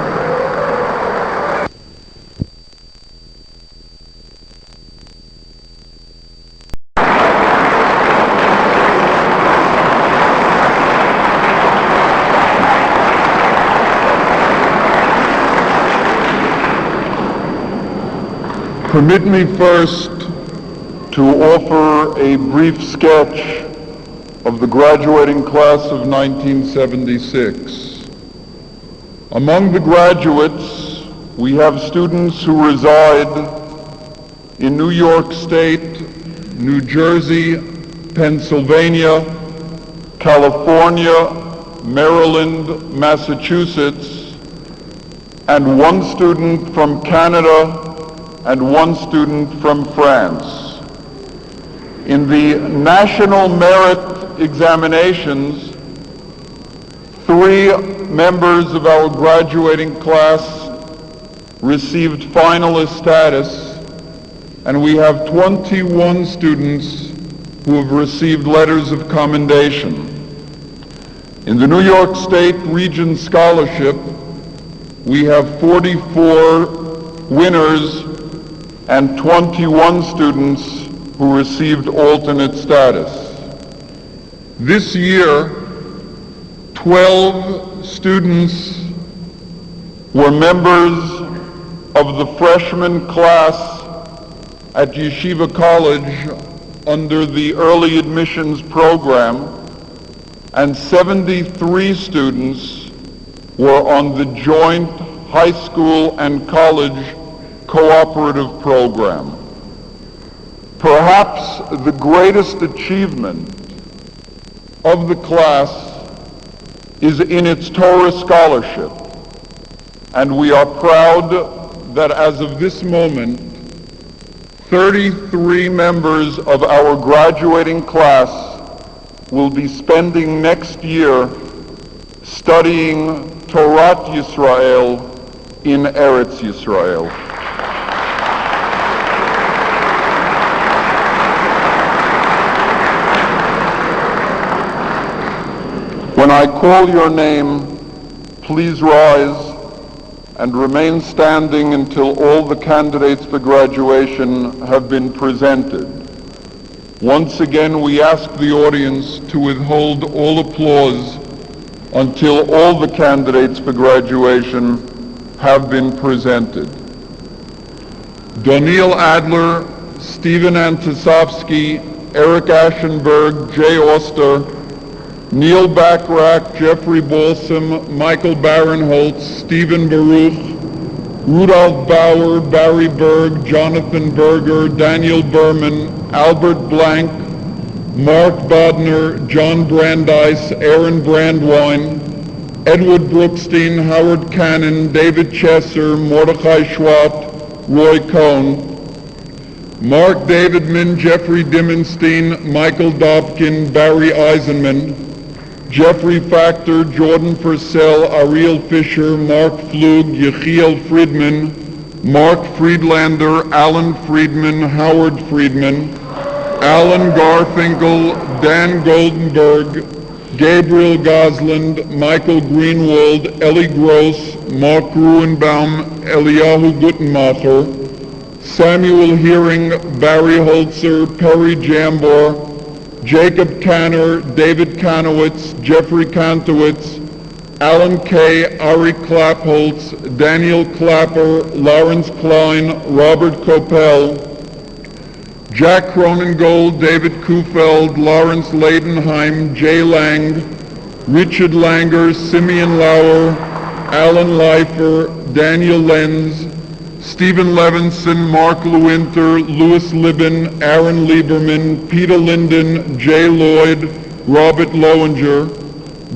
E: Permit me first to offer a brief sketch of the graduating class of 1976. Among the graduates, we have students who reside in New York State, New Jersey, Pennsylvania, California, Maryland, Massachusetts, and one student from Canada and one student from France. In the national merit examinations, 3 members of our graduating class received finalist status, and we have 21 students who have received letters of commendation. In the New York State Region Scholarship, we have 44 winners and 21 students who received alternate status. This year, 12 students were members of the freshman class at Yeshiva College under the early admissions program, and 73 students were on the joint high school and college cooperative program. Perhaps the greatest achievement of the class is in its Torah scholarship, and we are proud that as of this moment, 33 members of our graduating class will be spending next year studying Torah Yisrael
B: in Eretz Yisrael. When I call your name, please rise and remain standing until all the candidates for graduation have been presented. Once again, we ask the audience to withhold all applause until all the candidates for graduation have been presented. Doniel Adler, Stephen Antisovsky, Eric Aschenberg, Jay Oster, Neil Backrack, Jeffrey Balsam, Michael Barinholtz, Stephen Baruch, Rudolph Bauer, Barry Berg, Jonathan Berger, Daniel Berman, Albert Blank, Mark Bodner, John Brandeis, Aaron Brandwine, Edward Brookstein, Howard Cannon, David Chesser, Mordechai Schwat, Roy Cohn, Mark Davidman, Jeffrey Dimmenstein, Michael Dobkin, Barry Eisenman, Jeffrey Factor, Jordan Purcell, Ariel Fisher, Mark Flug, Yechiel Friedman, Mark Friedlander, Alan Friedman, Howard Friedman, Alan Garfinkel, Dan Goldenberg, Gabriel Gosland, Michael Greenwald, Ellie Gross, Mark Gruenbaum, Eliyahu Guttenmacher, Samuel Hearing, Barry Holzer, Perry Jambor, Jacob Cantor, David Kantowitz, Jeffrey Kantowitz, Alan Kay, Ari Klappholtz, Daniel Clapper, Lawrence Klein, Robert Coppell, Jack Cronengold, David Kufeld, Lawrence Leidenheim, Jay Lang, Richard Langer, Simeon Lauer, Alan Leifer, Daniel Lenz, Stephen Levinson, Mark Lewinter, Louis Libin, Aaron Lieberman, Peter Linden, Jay Lloyd, Robert Lowinger,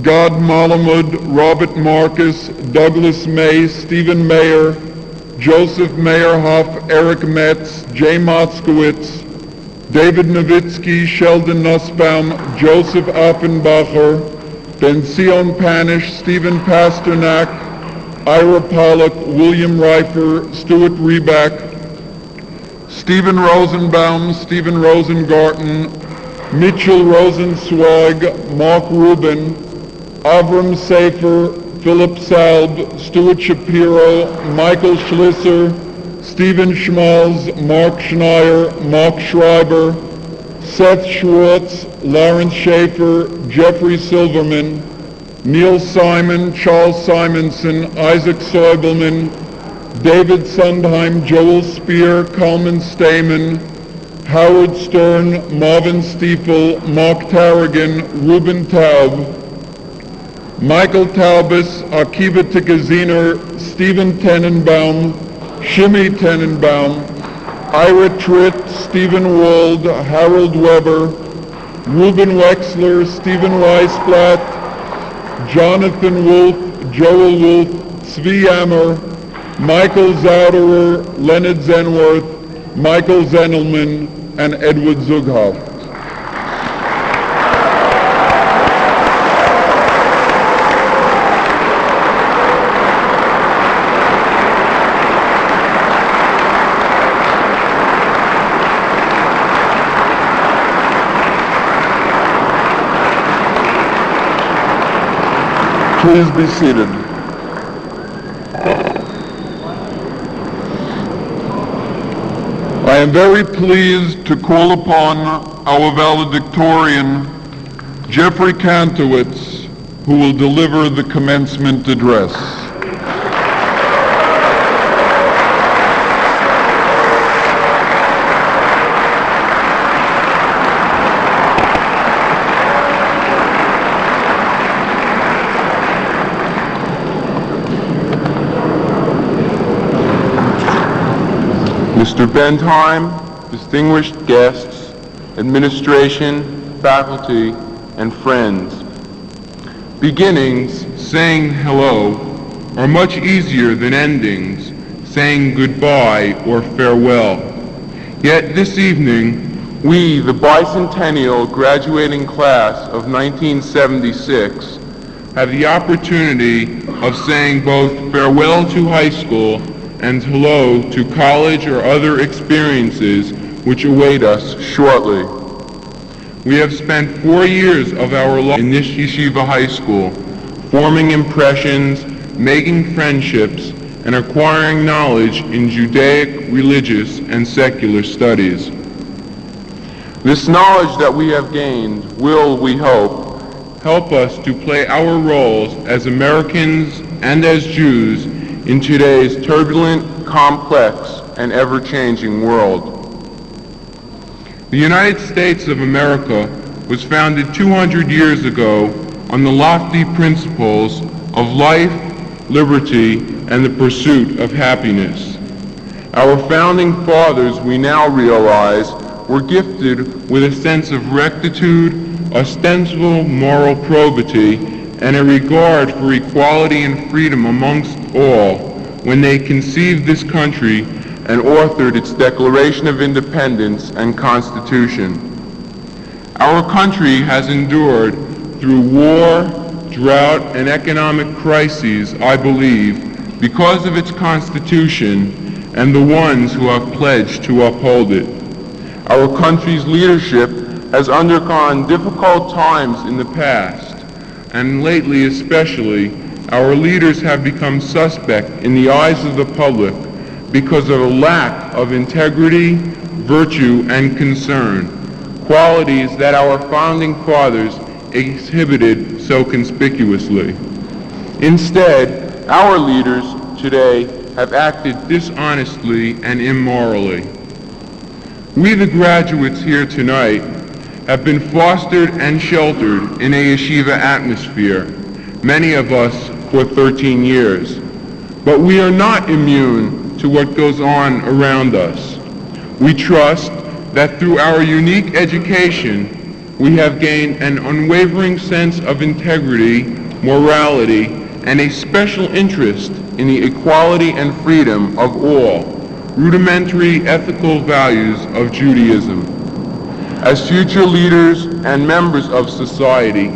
B: Gad Malamud, Robert Marcus, Douglas May, Stephen Mayer, Joseph Meyerhoff, Eric Metz, Jay Motzkowitz, David Nowitzki, Sheldon Nussbaum, Joseph Offenbacher, Ben-Sion Panish, Stephen Pasternak, Ira Pollock, William Reifer, Stuart Reback, Stephen Rosenbaum, Stephen Rosengarten, Mitchell Rosenzweig, Mark Rubin, Avram Safer, Philip Salb, Stuart Shapiro, Michael Schlisser, Stephen Schmalz, Mark Schneier, Mark Schreiber, Seth Schwartz, Lawrence Schaefer, Jeffrey Silverman, Neil Simon, Charles Simonson, Isaac Seubelman, David Sundheim, Joel Spear, Coleman Stamen, Howard Stern, Marvin Stiefel, Mark Tarragan, Ruben Taub, Michael Taubis, Akiva Tikaziner, Stephen Tenenbaum, Shimmy Tenenbaum, Ira Tritt, Stephen Wald, Harold Weber, Ruben Wexler, Stephen Weisblatt, Jonathan Wolf, Joel Wolf, Zvi Yammer, Michael Zauderer, Leonard Zenworth, Michael Zenelman, and Edward Zughoff. Please be seated. I am very pleased to call upon our valedictorian, Jeffrey Kantowitz, who will deliver the commencement address.
G: Mr. Bendheim, distinguished guests, administration, faculty, and friends. Beginnings, saying hello, are much easier than endings, saying goodbye or farewell. Yet this evening, we, the bicentennial graduating class of 1976, have the opportunity of saying both farewell to high school and hello to college or other experiences which await us shortly. We have spent 4 years of our life in this Yeshiva high school, forming impressions, making friendships, and acquiring knowledge in Judaic, religious, and secular studies. This knowledge that we have gained will, we hope, help us to play our roles as Americans and as Jews in today's turbulent, complex, and ever-changing world. The United States of America was founded 200 years ago on the lofty principles of life, liberty, and the pursuit of happiness. Our founding fathers, we now realize, were gifted with a sense of rectitude, ostensible moral probity, and a regard for equality and freedom amongst all when they conceived this country and authored its Declaration of Independence and Constitution. Our country has endured through war, drought, and economic crises, I believe, because of its Constitution and the ones who have pledged to uphold it. Our country's leadership has undergone difficult times in the past, and lately especially, our leaders have become suspect in the eyes of the public because of a lack of integrity, virtue, and concern, qualities that our founding fathers exhibited so conspicuously. Instead, our leaders today have acted dishonestly and immorally. We, the graduates here tonight, have been fostered and sheltered in a yeshiva atmosphere, many of us for 13 years. But we are not immune to what goes on around us. We trust that through our unique education, we have gained an unwavering sense of integrity, morality, and a special interest in the equality and freedom of all, rudimentary ethical values of Judaism. As future leaders and members of society,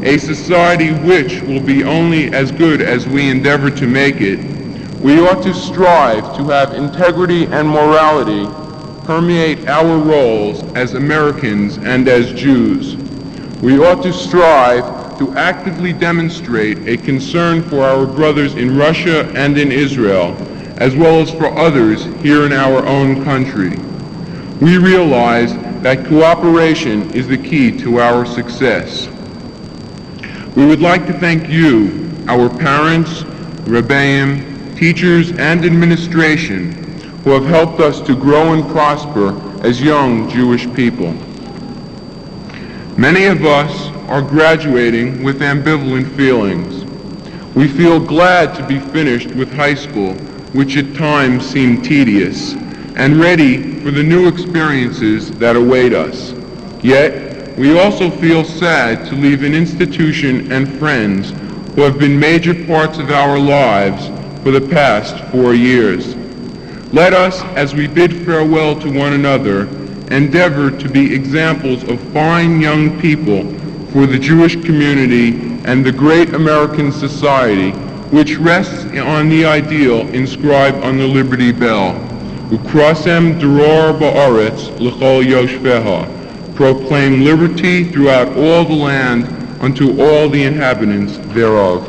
G: a society which will be only as good as we endeavor to make it, we ought to strive to have integrity and morality permeate our roles as Americans and as Jews. We ought to strive to actively demonstrate a concern for our brothers in Russia and in Israel, as well as for others here in our own country. We realize that cooperation is the key to our success. We would like to thank you, our parents, Rabbi, teachers, and administration who have helped us to grow and prosper as young Jewish people. Many of us are graduating with ambivalent feelings. We feel glad to be finished with high school, which at times seemed tedious, and ready for the new experiences that await us. Yet, we also feel sad to leave an institution and friends who have been major parts of our lives for the past 4 years. Let us, as we bid farewell to one another, endeavor to be examples of fine young people for the Jewish community and the great American society, which rests on the ideal inscribed on the Liberty Bell, Ukrasem Doror Ba'aretz L'chol Yoshveha, proclaim liberty throughout all the land unto all the inhabitants thereof.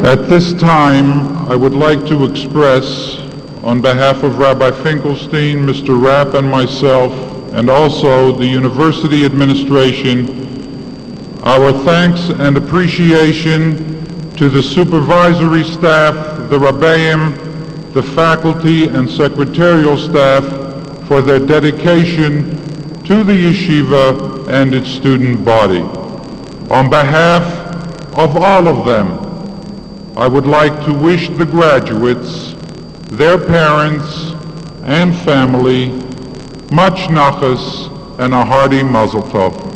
A: At this time, I would like to express, on behalf of Rabbi Finkelstein, Mr. Rapp, and myself, and also the university administration, our thanks and appreciation to the supervisory staff, the Rabbeim, the faculty and secretarial staff for their dedication to the yeshiva and its student body. On behalf of all of them, I would like to wish the graduates, their parents, and family much nachas and a hearty Mazel Tov.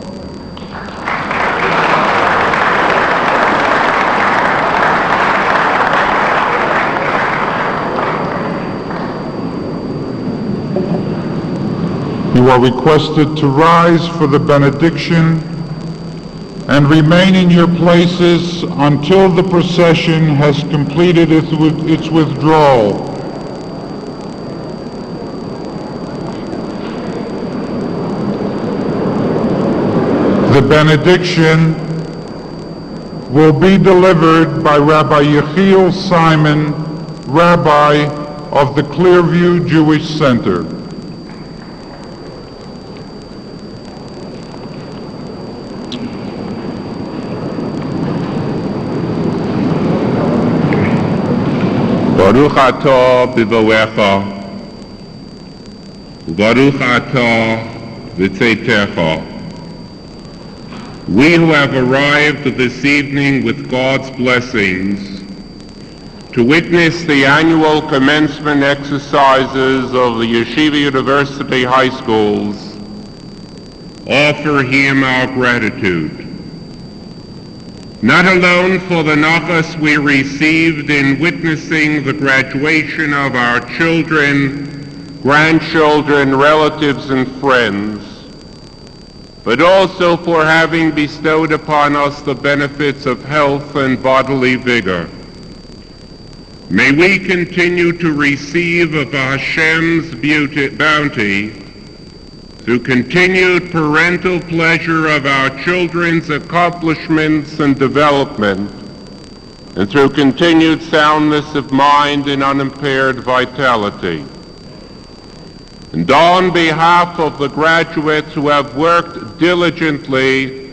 A: You are requested to rise for the benediction and remain in your places until the procession has completed its withdrawal. The benediction will be delivered by Rabbi Yechiel Simon, Rabbi of the Clearview Jewish Center.
G: Baruch atah b'boecha, Baruch atah b'tzeitecha. We who have arrived this evening with God's blessings to witness the annual commencement exercises of the Yeshiva University High Schools offer Him our gratitude. Not alone for the nachas we received in witnessing the graduation of our children, grandchildren, relatives, and friends, but also for having bestowed upon us the benefits of health and bodily vigor. May we continue to receive of Hashem's bounty through continued parental pleasure of our children's accomplishments and development, and through continued soundness of mind and unimpaired vitality. And on behalf of the graduates who have worked diligently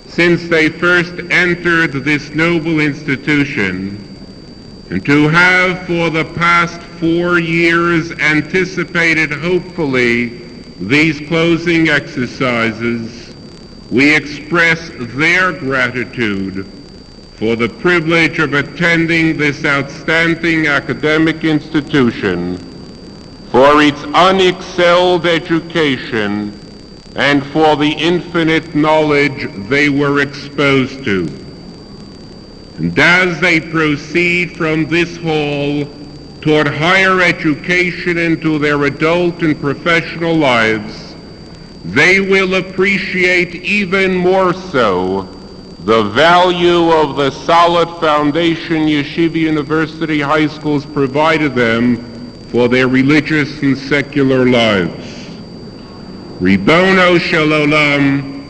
G: since they first entered this noble institution, and to have for the past 4 years anticipated hopefully these closing exercises, we express their gratitude for the privilege of attending this outstanding academic institution, for its unexcelled education, and for the infinite knowledge they were exposed to. And as they proceed from this hall toward higher education into their adult and professional lives, they will appreciate even more so the value of the solid foundation Yeshiva University High Schools provided them for their religious and secular lives. Ribono shel olam,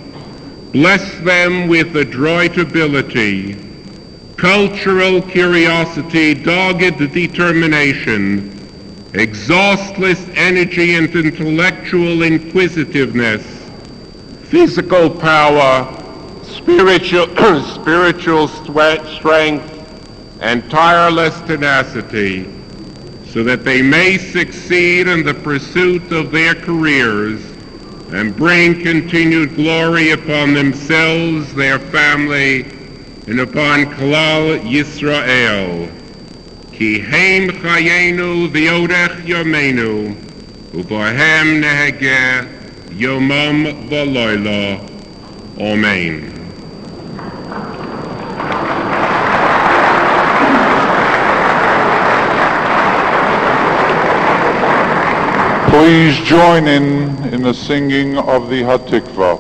G: bless them with adroit ability, cultural curiosity, dogged determination, exhaustless energy and intellectual inquisitiveness, physical power, spiritual strength, and tireless tenacity, so that they may succeed in the pursuit of their careers and bring continued glory upon themselves, their family, and upon Klal Yisrael. Ki heim chayenu v'yorech yomenu, u'bohem nehegeh yomam v'loyla. Amen.
A: Please join in the singing of the Hatikvah.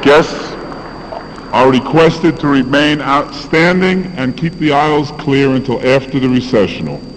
A: Guests are requested to remain outstanding and keep the aisles clear until after the recessional.